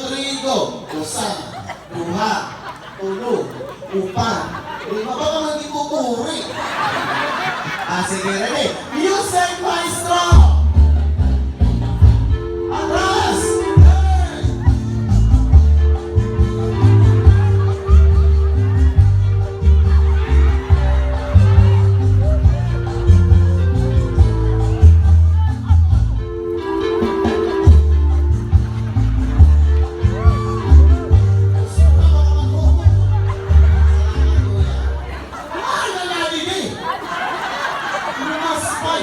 3, go. Usa, duha, tulo, upat, lima. Baka magituturi. Sige, ready? Music, maestro! Atras! Hey!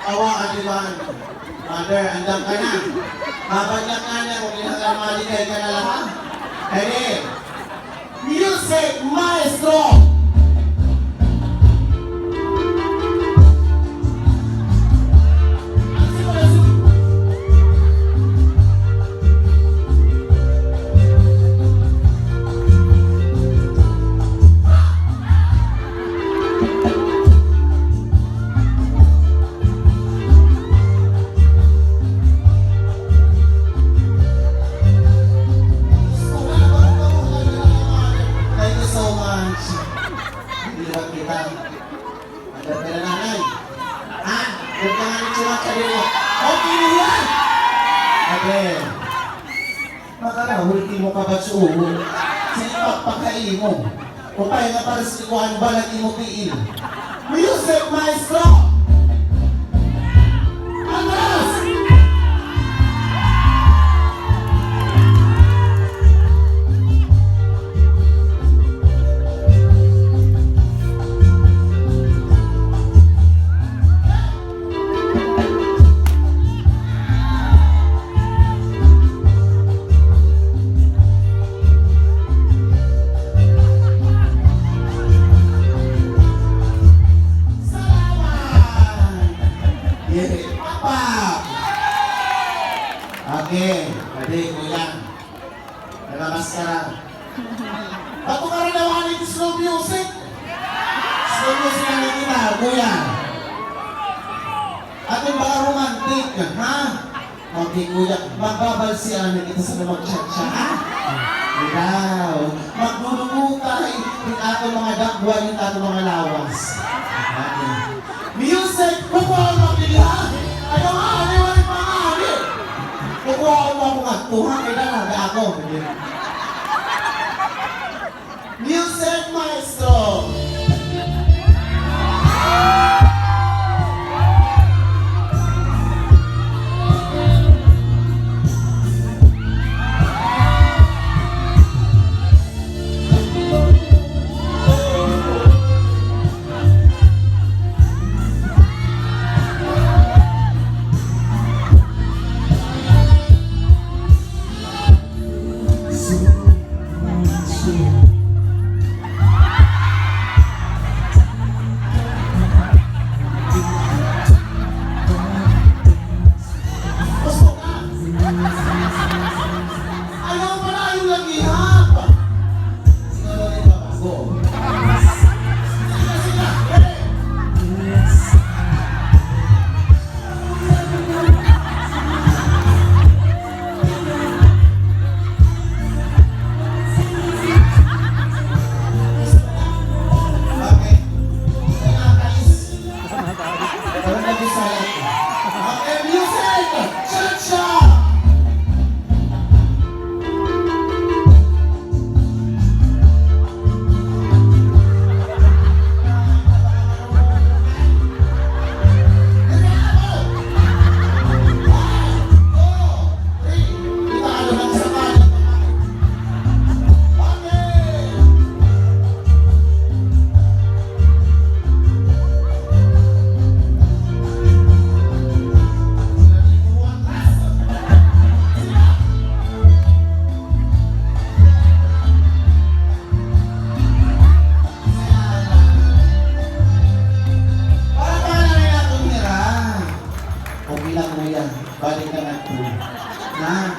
Awa adiman. Mother, andang ka na. Mabanyak ka na kung inagal maligay ka na lang ha. Ready? Music, maestro! Lihat kita ada perangai bertangan cuma cari oke ya oke makanya ulti mo kabat suho sinipak pagkain mo o kaya nga para sa ikuhan balat mo piil music maestro Andres oke, jadi kuya, ada maskara. Bato ka rin naman ito slow music. Slow music ang kita, kuya. Ating baka romantic, ha? Okay, kuya, magbabalsiyan na kita sa mag-chat-chat, ha? Ikaw, maglulungutay, yung ato mga dakwa, yung ato mga lawas. Okay. Music, kukuha mo nila. Ayaw nga, ayaw nga, kukuha ko ako nga, tuhan kayo na naga ako. Music maestro! Balik ka na po. Na,